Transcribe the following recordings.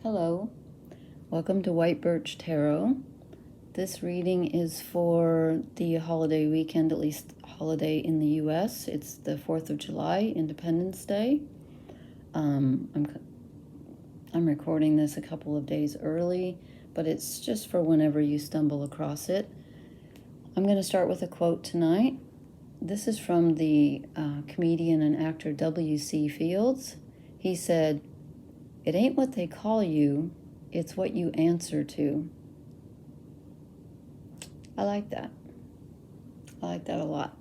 Hello, welcome to White Birch Tarot. This reading is for the holiday weekend, at least holiday in the US. It's the 4th of July, Independence Day. I'm recording this a couple of days early, but it's just for whenever you stumble across it. I'm going to start with a quote tonight. This is from the comedian and actor W.C. Fields. He said, "It ain't what they call you, it's what you answer to." I like that. I like that a lot.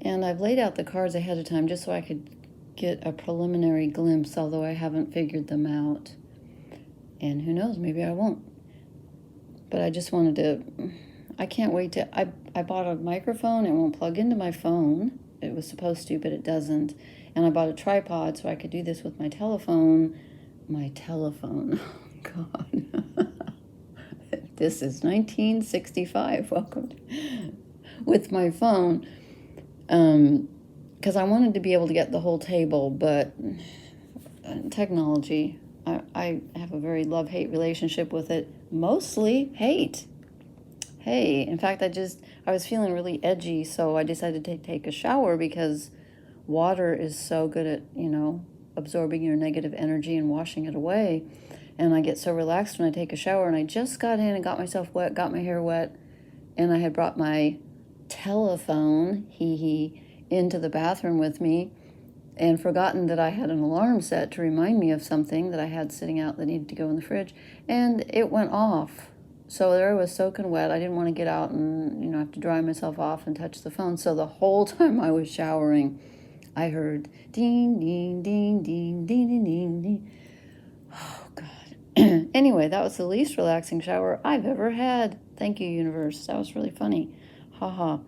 And I've laid out the cards ahead of time just so I could get a preliminary glimpse, although I haven't figured them out. And who knows, maybe I won't. But I just wanted to, I can't wait to, I bought a microphone. It won't plug into my phone. It was supposed to, but it doesn't. And I bought a tripod so I could do this with my telephone. My telephone. Oh, God. This is 1965. Welcome. With my phone. Because I wanted to be able to get the whole table, but technology, I have a very love-hate relationship with it. Mostly hate. Hey, in fact, I was feeling really edgy, so I decided to take a shower because water is so good at, absorbing your negative energy and washing it away. And I get so relaxed when I take a shower, and I just got in and got myself wet, got my hair wet, and I had brought my telephone, into the bathroom with me and forgotten that I had an alarm set to remind me of something that I had sitting out that needed to go in the fridge, and it went off. So there I was soaking wet. I didn't want to get out and, have to dry myself off and touch the phone. So the whole time I was showering, I heard ding, ding, ding, ding, ding, ding, ding, ding. Oh, God. Anyway, that was the least relaxing shower I've ever had. Thank you, universe. That was really funny. Ha.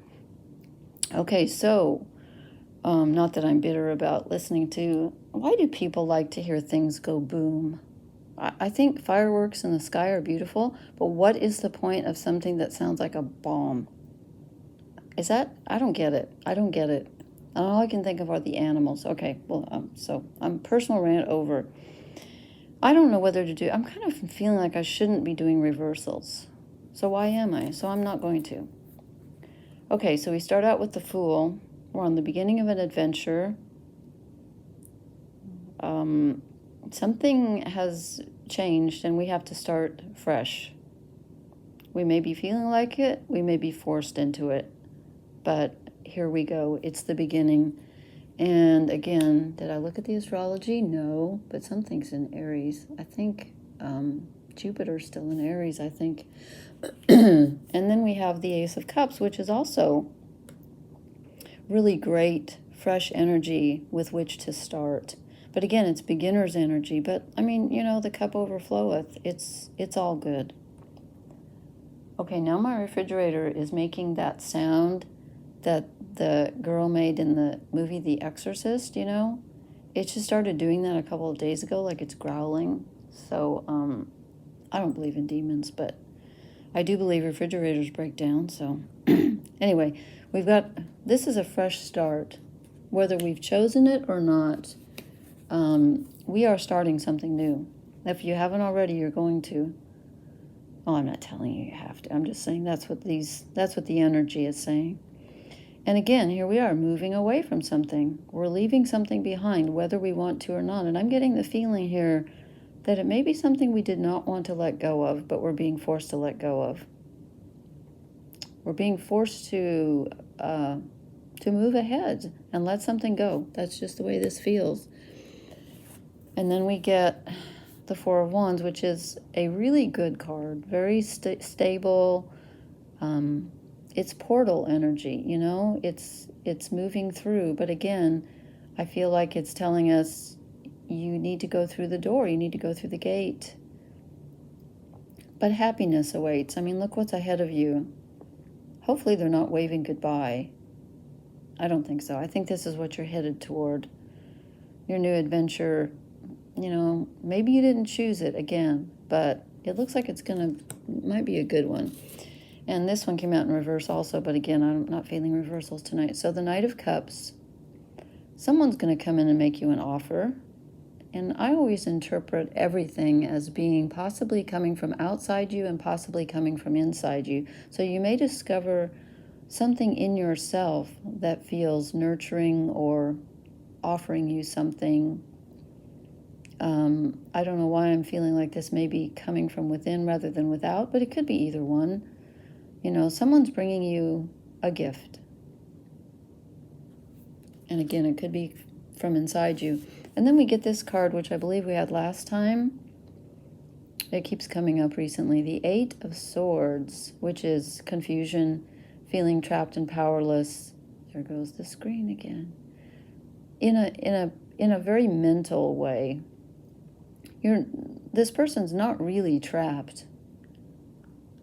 Okay, so, not that I'm bitter about listening to, why do people like to hear things go boom? I think fireworks in the sky are beautiful, but what is the point of something that sounds like a bomb? I don't get it. And all I can think of are the animals. Okay, well, so I'm personal rant over. I don't know whether to do, I'm kind of feeling like I shouldn't be doing reversals. So why am I? So I'm not going to. Okay, so we start out with the Fool. We're on the beginning of an adventure. Something has changed and we have to start fresh. We may be feeling like it, we may be forced into it, but here we go. It's the beginning. And again, did I look at the astrology? No, but something's in Aries. I think Jupiter's still in Aries, I think. And then we have the Ace of Cups, which is also really great, fresh energy with which to start. But again, it's beginner's energy. But, the cup overfloweth. It's all good. Okay, now my refrigerator is making that sound that the girl made in the movie The Exorcist, It just started doing that a couple of days ago, like it's growling. So, I don't believe in demons, but I do believe refrigerators break down. So, anyway, this is a fresh start. Whether we've chosen it or not, we are starting something new. If you haven't already, you're going to. Oh, I'm not telling you have to. I'm just saying that's what the energy is saying. And again, here we are moving away from something. We're leaving something behind, whether we want to or not. And I'm getting the feeling here that it may be something we did not want to let go of, but we're being forced to let go of. We're being forced to move ahead and let something go. That's just the way this feels. And then we get the Four of Wands, which is a really good card, very stable. It's portal energy, it's moving through. But again, I feel like it's telling us you need to go through the door, you need to go through the gate. But happiness awaits. Look what's ahead of you. Hopefully they're not waving goodbye. I don't think so. I think this is what you're headed toward. Your new adventure, maybe you didn't choose it again, but it looks like might be a good one. And this one came out in reverse also, but again, I'm not feeling reversals tonight. So the Knight of Cups, someone's going to come in and make you an offer. And I always interpret everything as being possibly coming from outside you and possibly coming from inside you. So you may discover something in yourself that feels nurturing or offering you something. I don't know why I'm feeling like this may be coming from within rather than without, but it could be either one. You know, someone's bringing you a gift. And again, it could be from inside you. And then we get this card, which I believe we had last time. It keeps coming up recently. The Eight of Swords, which is confusion, feeling trapped and powerless. There goes the screen again. In a very mental way. This person's not really trapped.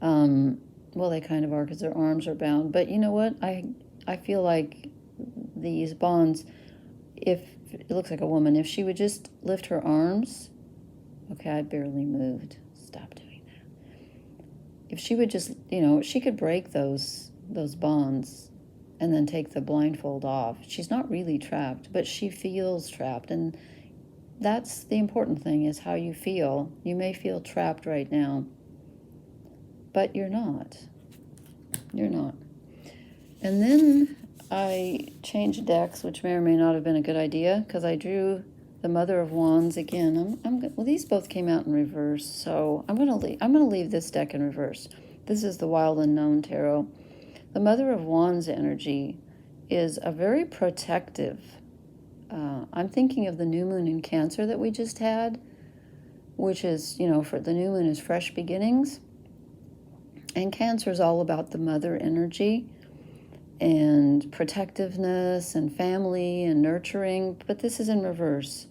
Well, they kind of are because their arms are bound. But you know what? I feel like these bonds, if it looks like a woman, if she would just lift her arms, okay, I barely moved. Stop doing that. If she would just, she could break those bonds and then take the blindfold off. She's not really trapped, but she feels trapped. And that's the important thing, is how you feel. You may feel trapped right now, but you're not. You're not. And then I changed decks, which may or may not have been a good idea, because I drew the Mother of Wands again. Well, these both came out in reverse, so I'm gonna leave this deck in reverse. This is the Wild Unknown Tarot. The Mother of Wands energy is a very protective. I'm thinking of the new moon in Cancer that we just had, which is, for the new moon is fresh beginnings. And Cancer is all about the mother energy and protectiveness and family and nurturing, but this is in reverse.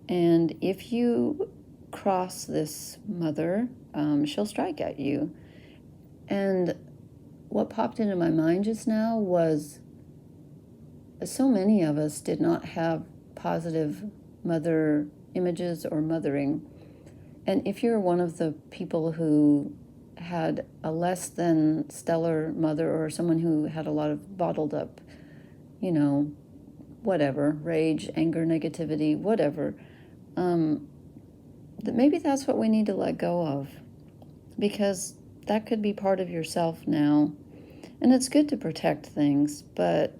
And if you cross this mother, she'll strike at you. And what popped into my mind just now was so many of us did not have positive mother images or mothering. And if you're one of the people who had a less than stellar mother, or someone who had a lot of bottled up, whatever, rage, anger, negativity, whatever, that maybe that's what we need to let go of, because that could be part of yourself now. And it's good to protect things, but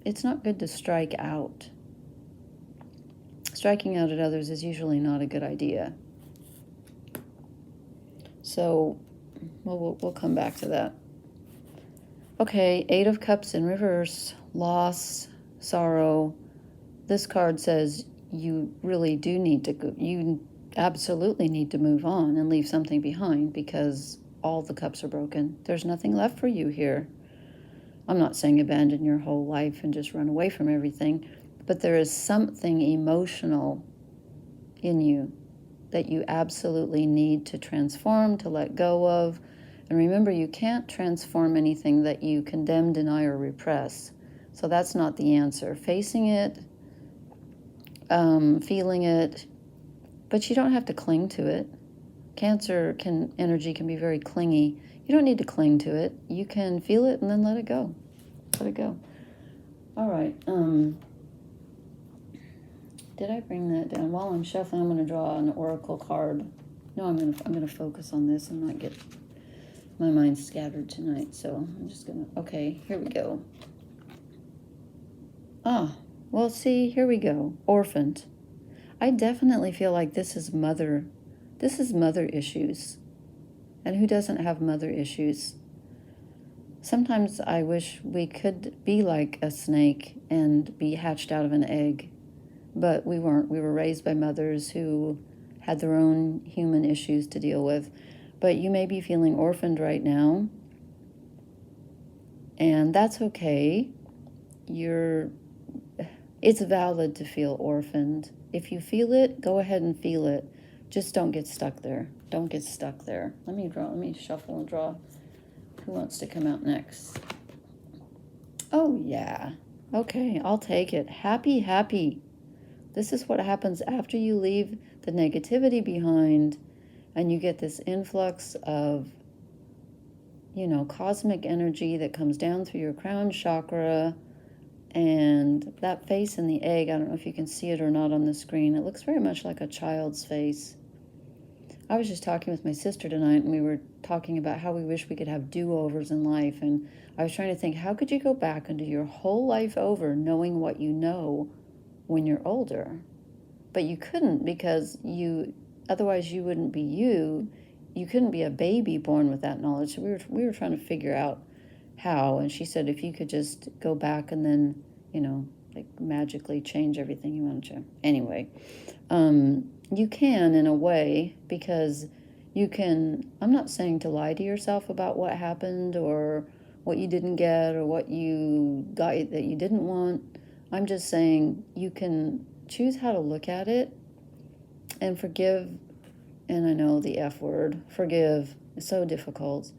it's not good to strike out. Striking out at others is usually not a good idea. So, we'll come back to that. Okay, Eight of Cups in reverse, loss, sorrow. This card says you really do need to go, you absolutely need to move on and leave something behind, because all the cups are broken. There's nothing left for you here. I'm not saying abandon your whole life and just run away from everything, but there is something emotional in you that you absolutely need to transform, to let go of. And remember, you can't transform anything that you condemn, deny, or repress. So that's not the answer. Facing it, feeling it, but you don't have to cling to it. Cancer energy can be very clingy. You don't need to cling to it. You can feel it and then let it go. Let it go. All right. Did I bring that down? While I'm shuffling, I'm going to draw an oracle card. No, I'm going to focus on this and not get my mind scattered tonight. So I'm just going to. Okay, here we go. Well, see, here we go. Orphaned. I definitely feel like this is mother issues. And who doesn't have mother issues? Sometimes I wish we could be like a snake and be hatched out of an egg, but we weren't. We were raised by mothers who had their own human issues to deal with. But you may be feeling orphaned right now, and that's okay. It's valid to feel orphaned. If you feel it, go ahead and feel it. Just don't get stuck there. Don't get stuck there. Let me shuffle and draw. Who wants to come out next? Oh, yeah. Okay, I'll take it. Happy, happy. This is what happens after you leave the negativity behind and you get this influx of, cosmic energy that comes down through your crown chakra And that face in the egg, I don't know if you can see it or not on the screen. It looks very much like a child's face. I was just talking with my sister tonight, and we were talking about how we wish we could have do-overs in life. And I was trying to think, how could you go back and do your whole life over knowing what you know when you're older? But you couldn't, because otherwise you wouldn't be you. You couldn't be a baby born with that knowledge. So we were trying to figure out how. And she said, if you could just go back and then, like magically change everything you wanted to. Anyway, you can in a way, because you can, I'm not saying to lie to yourself about what happened or what you didn't get or what you got that you didn't want. I'm just saying you can choose how to look at it and forgive. And I know the F word, forgive, is so difficult.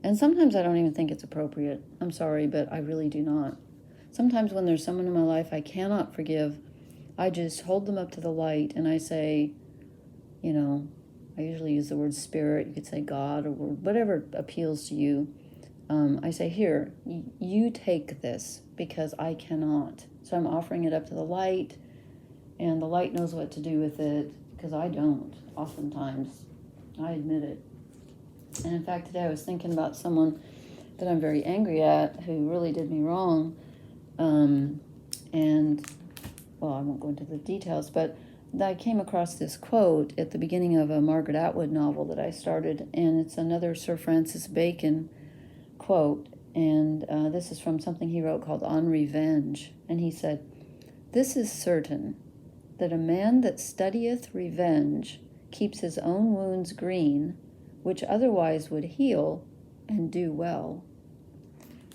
And sometimes I don't even think it's appropriate. I'm sorry, but I really do not. Sometimes when there's someone in my life I cannot forgive, I just hold them up to the light and I say, I usually use the word spirit. You could say God or whatever appeals to you. I say, here, you take this because I cannot. So I'm offering it up to the light, and the light knows what to do with it, because I don't, oftentimes. I admit it. And in fact, today I was thinking about someone that I'm very angry at who really did me wrong. And, well, I won't go into the details, but I came across this quote at the beginning of a Margaret Atwood novel that I started, and it's another Sir Francis Bacon quote, and this is from something he wrote called On Revenge, and he said, "This is certain, that a man that studieth revenge keeps his own wounds green, which otherwise would heal and do well."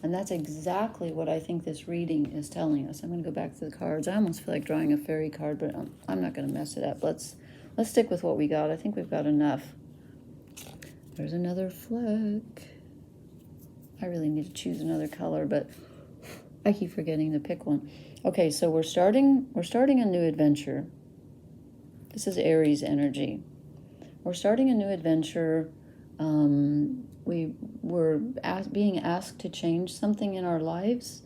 And that's exactly what I think this reading is telling us. I'm going to go back to the cards. I almost feel like drawing a fairy card, but I'm not going to mess it up. Let's stick with what we got. I think we've got enough. There's another fleck. I really need to choose another color, but I keep forgetting to pick one. Okay, so we're starting a new adventure. This is Aries energy. We're starting a new adventure. We were being asked to change something in our lives,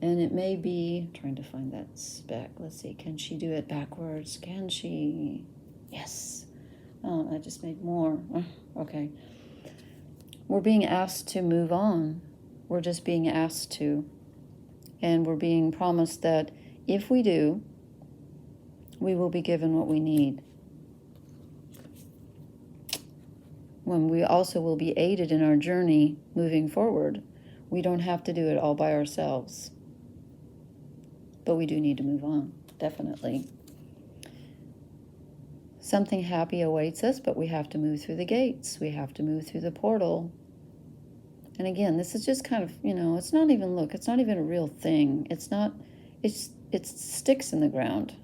and it may be, trying to find that speck. Let's see, can she do it backwards? Can she? Yes. Oh, I just made more. Okay. We're being asked to move on. We're just being asked to. And we're being promised that if we do, we will be given what we need. When we also will be aided in our journey moving forward. We don't have to do it all by ourselves. But we do need to move on, definitely. Something happy awaits us, but we have to move through the gates. We have to move through the portal. And again, this is just kind of, it's not even a real thing. It's sticks in the ground.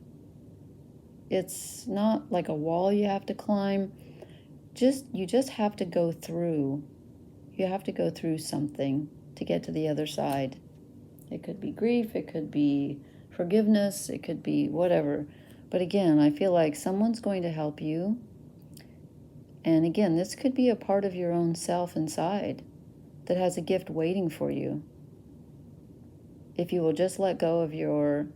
It's not like a wall you have to climb. You just have to go through. You have to go through something to get to the other side. It could be grief, it could be forgiveness, it could be whatever. But again, I feel like someone's going to help you. And again, this could be a part of your own self inside that has a gift waiting for you. If you will just let go of your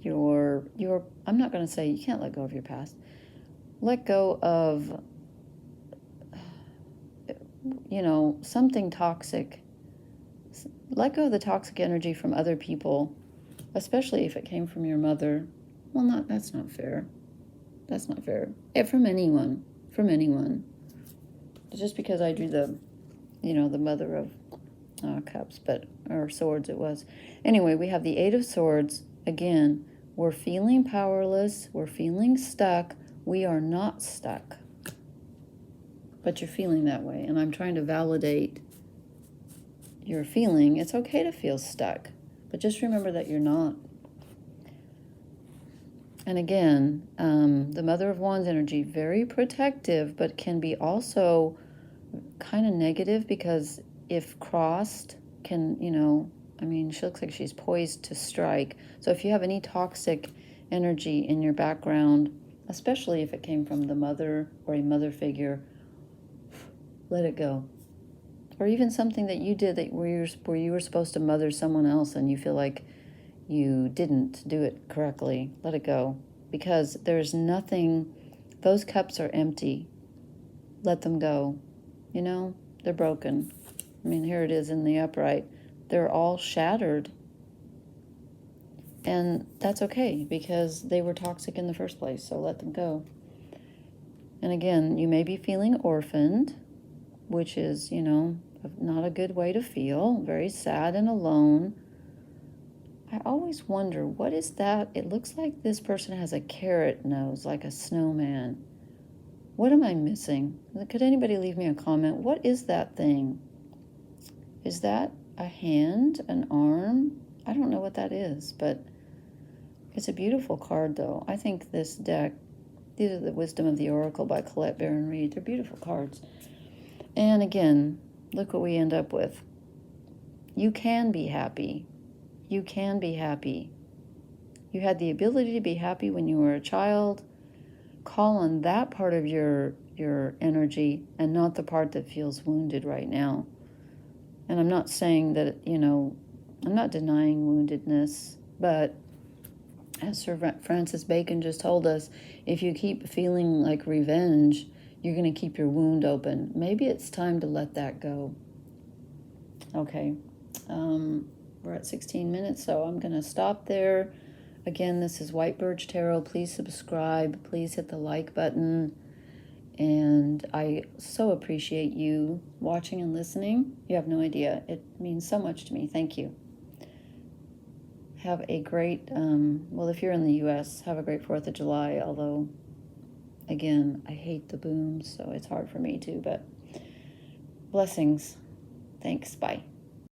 I'm not going to say you can't let go of your past. Let go of, something toxic. Let go of the toxic energy from other people, especially if it came from your mother. Well, that's not fair. That's not fair. From anyone. Just because I drew the mother of cups, or swords it was. Anyway, we have the Eight of Swords. Again, we're feeling powerless. We're feeling stuck. We are not stuck. But you're feeling that way. And I'm trying to validate your feeling. It's okay to feel stuck. But just remember that you're not. And again, the Mother of Wands energy, very protective, but can be also kind of negative, because if crossed, she looks like she's poised to strike. So if you have any toxic energy in your background, especially if it came from the mother or a mother figure, let it go. or even something that you did that where you were supposed to mother someone else and you feel like you didn't do it correctly. Let it go, because there's nothing. Those cups are empty. Let them go. You know, they're broken. I mean, here it is in the upright. They're all shattered. And that's okay, because they were toxic in the first place, so let them go. And again, you may be feeling orphaned, which is, you know, not a good way to feel. Very sad and alone. I always wonder, what is that? It looks like this person has a carrot nose, like a snowman. What am I missing? Could anybody leave me a comment? What is that thing? Is that a hand, an arm? I don't know what that is, but it's a beautiful card, though. I think this deck, these are the Wisdom of the Oracle by Colette Baron Reed. They're beautiful cards. And again, look what we end up with. You can be happy. You can be happy. You had the ability to be happy when you were a child. Call on that part of your energy and not the part that feels wounded right now. And I'm not saying that, you know, I'm not denying woundedness, but as Sir Francis Bacon just told us, if you keep feeling like revenge, you're going to keep your wound open. Maybe it's time to let that go. Okay. We're at 16 minutes, so I'm going to stop there. Again, this is White Birch Tarot. Please subscribe. Please hit the like button. And I so appreciate you watching and listening. You have no idea. It means so much to me. Thank you. Have a great, well, if you're in the U.S., have a great 4th of July. Although, again, I hate the booms, so it's hard for me too. But blessings. Thanks. Bye.